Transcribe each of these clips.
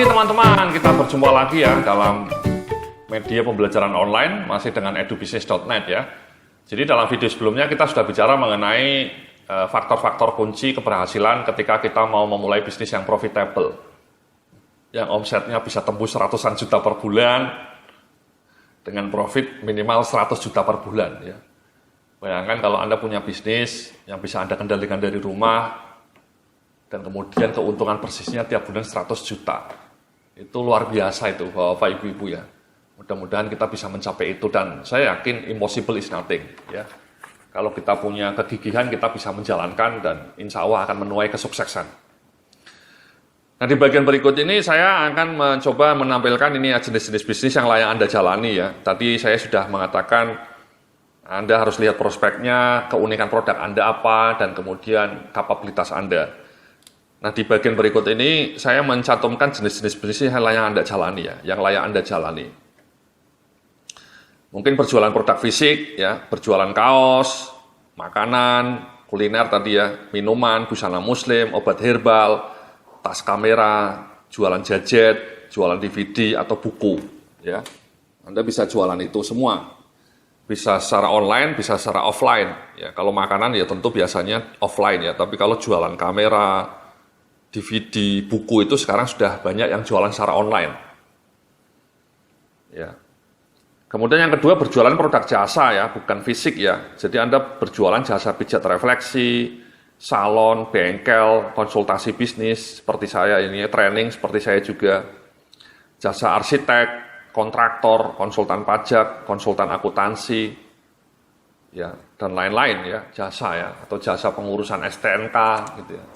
pagi teman-teman, kita berjumpa lagi ya dalam media pembelajaran online masih dengan edubisnis.net ya. Jadi dalam video sebelumnya kita sudah bicara mengenai faktor-faktor kunci keberhasilan ketika kita mau memulai bisnis yang profitable, yang omsetnya bisa tembus ratusan juta per bulan dengan profit minimal 100 juta per bulan ya. Bayangkan kalau Anda punya bisnis yang bisa Anda kendalikan dari rumah dan kemudian keuntungan persisnya tiap bulan 100 juta. Itu luar biasa itu Bapak Ibu-ibu ya. Mudah-mudahan kita bisa mencapai itu dan saya yakin impossible is nothing ya. Kalau kita punya kegigihan kita bisa menjalankan dan insya Allah akan menuai kesuksesan. Nah di bagian berikut ini saya akan mencoba menampilkan ini jenis-jenis bisnis yang layak Anda jalani ya. Tadi saya sudah mengatakan Anda harus lihat prospeknya, keunikan produk Anda apa, dan kemudian kapabilitas Anda. Nah di bagian berikut ini saya mencantumkan jenis-jenis bisnis yang layak Anda jalani ya, yang layak Anda jalani. Mungkin berjualan produk fisik ya, berjualan kaos, makanan, kuliner tadi ya, minuman, busana muslim, obat herbal, tas kamera, jualan gadget, jualan DVD atau buku ya. Anda bisa jualan itu semua. Bisa secara online, bisa secara offline ya. Kalau makanan ya tentu biasanya offline ya, tapi kalau jualan kamera, DVD, buku itu sekarang sudah banyak yang jualan secara online. Ya. Kemudian yang kedua berjualan produk jasa ya, bukan fisik ya. Jadi Anda berjualan jasa pijat refleksi, salon, bengkel, konsultasi bisnis seperti saya ini, training seperti saya juga, jasa arsitek, kontraktor, konsultan pajak, konsultan akuntansi, ya dan lain-lain ya, jasa ya, atau jasa pengurusan STNK gitu ya.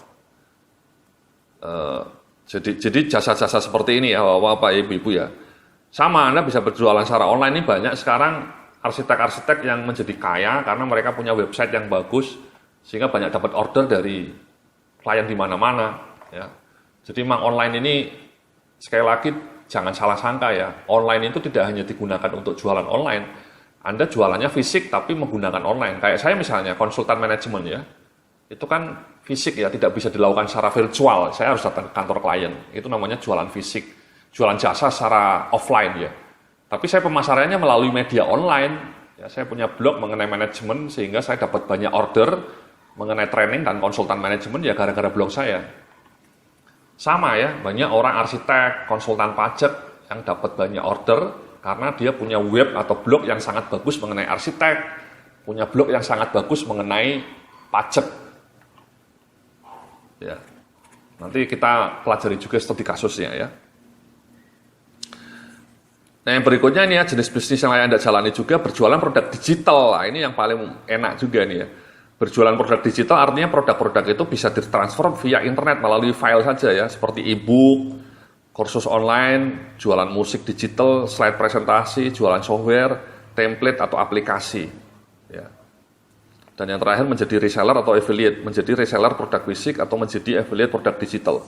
Jadi jasa-jasa seperti ini ya Bapak Ibu ya. Sama Anda bisa berjualan secara online, ini banyak sekarang arsitek-arsitek yang menjadi kaya karena mereka punya website yang bagus sehingga banyak dapat order dari klien di mana-mana ya. Jadi memang online ini sekali lagi jangan salah sangka ya. Online itu tidak hanya digunakan untuk jualan online. Anda jualannya fisik tapi menggunakan online. Kayak saya misalnya konsultan manajemen ya. Itu kan fisik ya, tidak bisa dilakukan secara virtual. Saya harus datang ke kantor klien. Itu namanya jualan fisik. Jualan jasa secara offline ya. Tapi saya pemasarannya melalui media online. Ya, saya punya blog mengenai manajemen sehingga saya dapat banyak order mengenai training dan konsultan manajemen ya gara-gara blog saya. Sama ya, banyak orang arsitek, konsultan pajak yang dapat banyak order karena dia punya web atau blog yang sangat bagus mengenai arsitek, punya blog yang sangat bagus mengenai pajak. Ya. Nanti kita pelajari juga studi kasusnya ya. Nah yang berikutnya ini ya jenis bisnis yang layak Anda jalani juga berjualan produk digital. Nah, ini yang paling enak juga nih ya. Berjualan produk digital artinya produk-produk itu bisa ditransfer via internet melalui file saja ya, seperti e-book, kursus online, jualan musik digital, slide presentasi, jualan software, template atau aplikasi. Ya. Dan yang terakhir menjadi reseller atau affiliate, menjadi reseller produk fisik atau menjadi affiliate produk digital.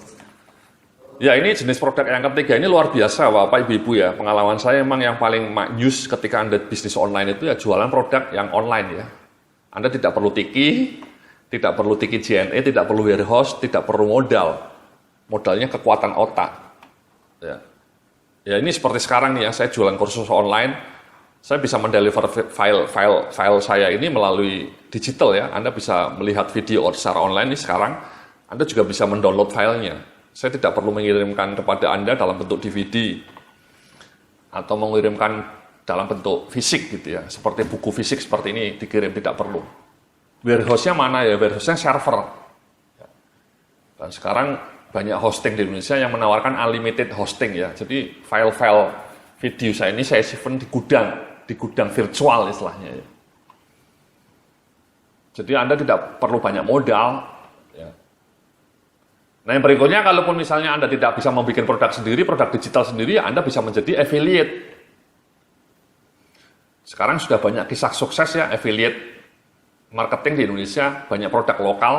Ya ini jenis produk yang ketiga ini luar biasa Bapak Ibu ya. Pengalaman saya memang yang paling maknyus ketika Anda bisnis online itu ya jualan produk yang online ya. Anda tidak perlu tiki, tidak perlu tiki JNE, tidak perlu warehouse, tidak perlu modal. Modalnya kekuatan otak. Ya. Ya ini seperti sekarang nih ya, saya jualan kursus online. Saya bisa mendeliver file saya ini melalui digital ya. Anda bisa melihat video secara online nih sekarang. Anda juga bisa mendownload filenya. Saya tidak perlu mengirimkan kepada Anda dalam bentuk DVD atau mengirimkan dalam bentuk fisik gitu ya. Seperti buku fisik seperti ini dikirim, tidak perlu. Warehouse-nya mana ya? Warehouse-nya server. Dan sekarang banyak hosting di Indonesia yang menawarkan unlimited hosting ya. Jadi file-file video saya ini saya simpan di gudang virtual istilahnya ya. Jadi Anda tidak perlu banyak modal ya. Nah yang berikutnya kalaupun misalnya Anda tidak bisa membuat produk sendiri, produk digital sendiri ya Anda bisa menjadi affiliate. Sekarang sudah banyak kisah sukses ya affiliate marketing di Indonesia, banyak produk lokal.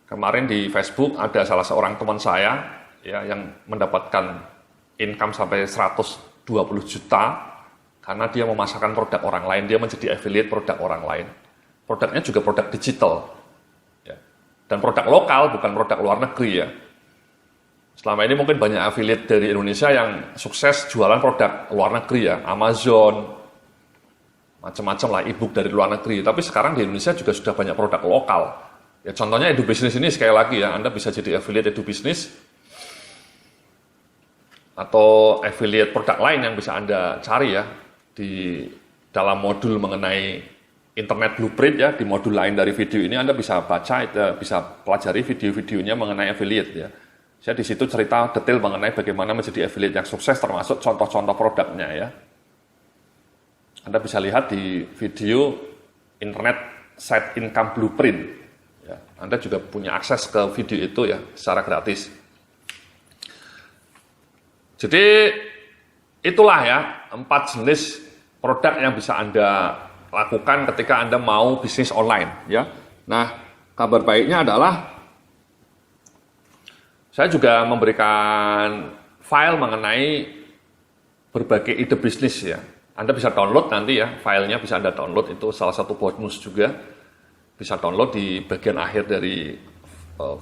Kemarin di Facebook ada salah seorang teman saya ya yang mendapatkan income sampai 120 juta karena dia memasarkan produk orang lain, dia menjadi affiliate produk orang lain. Produknya juga produk digital. Ya. Dan produk lokal, bukan produk luar negeri ya. Selama ini mungkin banyak affiliate dari Indonesia yang sukses jualan produk luar negeri ya, Amazon, macam-macam lah e-book dari luar negeri. Tapi sekarang di Indonesia juga sudah banyak produk lokal. Ya contohnya EduBusiness ini sekali lagi ya, Anda bisa jadi affiliate EduBusiness atau affiliate produk lain yang bisa Anda cari ya di dalam modul mengenai Internet Blueprint ya, di modul lain dari video ini Anda bisa baca, bisa pelajari video-videonya mengenai affiliate ya. Saya di situ cerita detail mengenai bagaimana menjadi affiliate yang sukses, termasuk contoh-contoh produknya ya. Anda bisa lihat di video Internet Side Income Blueprint. Ya, Anda juga punya akses ke video itu ya secara gratis. Jadi itulah ya 4 jenis produk yang bisa Anda lakukan ketika Anda mau bisnis online ya. Nah, kabar baiknya adalah saya juga memberikan file mengenai berbagai ide bisnis ya. Anda bisa download nanti ya, filenya bisa Anda download, itu salah satu bonus juga. Bisa download di bagian akhir dari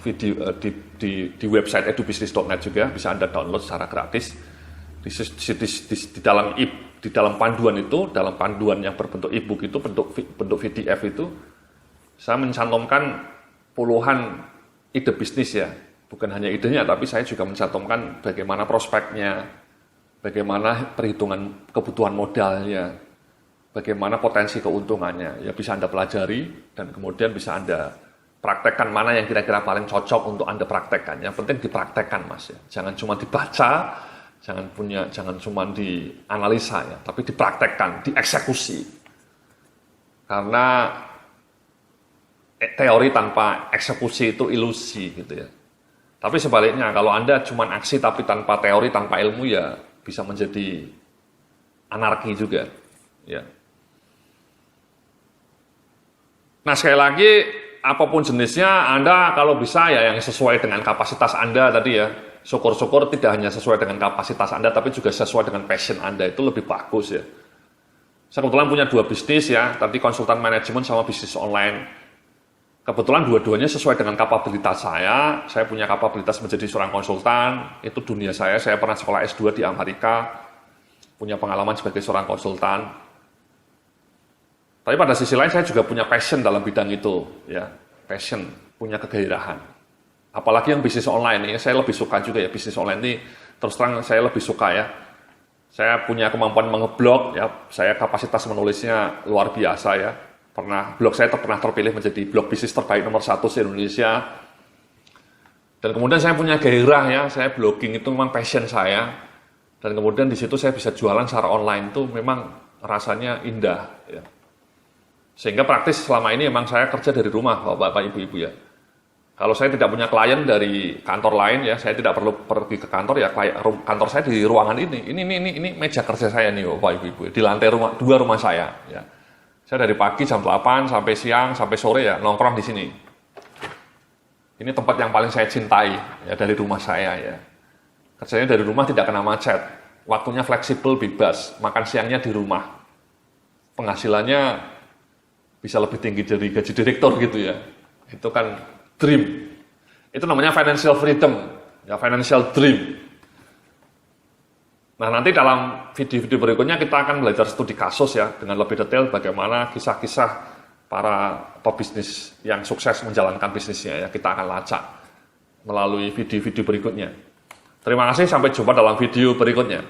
video di website edubisnis.net juga, bisa Anda download secara gratis. Di dalam panduan itu, dalam panduan yang berbentuk e-book itu, bentuk PDF itu, saya mencantumkan puluhan ide bisnis ya. Bukan hanya idenya, tapi saya juga mencantumkan bagaimana prospeknya, bagaimana perhitungan kebutuhan modalnya, bagaimana potensi keuntungannya. Ya bisa Anda pelajari dan kemudian bisa Anda praktekkan mana yang kira-kira paling cocok untuk Anda praktekkan. Yang penting dipraktekkan Mas ya. Jangan cuma dibaca, jangan cuma dianalisa ya, tapi dipraktekkan, dieksekusi. Karena teori tanpa eksekusi itu ilusi gitu ya. Tapi sebaliknya, kalau Anda cuma aksi tapi tanpa teori, tanpa ilmu, ya bisa menjadi anarki juga. Ya. Nah sekali lagi, apapun jenisnya, Anda kalau bisa ya yang sesuai dengan kapasitas Anda tadi ya. Syukur-syukur tidak hanya sesuai dengan kapasitas Anda, tapi juga sesuai dengan passion Anda, itu lebih bagus ya. Saya kebetulan punya 2 bisnis ya, tadi konsultan manajemen sama bisnis online. Kebetulan dua-duanya sesuai dengan kapabilitas saya punya kapabilitas menjadi seorang konsultan, itu dunia saya pernah sekolah S2 di Amerika, punya pengalaman sebagai seorang konsultan. Tapi pada sisi lain saya juga punya passion dalam bidang itu, ya, passion, punya kegairahan. Apalagi yang bisnis online ini, saya lebih suka juga ya, bisnis online ini terus terang saya lebih suka ya. Saya punya kemampuan mengeblog, ya, saya kapasitas menulisnya luar biasa ya. Blog saya pernah terpilih menjadi blog bisnis terbaik nomor 1 di Indonesia. Dan kemudian saya punya gairah ya, saya blogging itu memang passion saya. Dan kemudian di situ saya bisa jualan secara online itu memang rasanya indah ya. Sehingga praktis selama ini memang saya kerja dari rumah, Bapak Ibu-ibu ya. Kalau saya tidak punya klien dari kantor lain ya, saya tidak perlu pergi ke kantor ya, kantor saya di ruangan ini. Ini meja kerja saya nih Bapak Ibu-ibu, di lantai 2 rumah saya ya. Saya dari pagi jam 8 sampai siang, sampai sore ya, nongkrong di sini. Ini tempat yang paling saya cintai ya dari rumah saya ya. Kerjanya dari rumah tidak kena macet. Waktunya fleksibel, bebas. Makan siangnya di rumah. Penghasilannya bisa lebih tinggi dari gaji direktur gitu ya. Itu kan dream. Itu namanya financial freedom. Ya, financial dream. Nah, nanti dalam video-video berikutnya kita akan belajar studi kasus ya, dengan lebih detail bagaimana kisah-kisah para pebisnis yang sukses menjalankan bisnisnya ya, kita akan lacak melalui video-video berikutnya. Terima kasih, sampai jumpa dalam video berikutnya.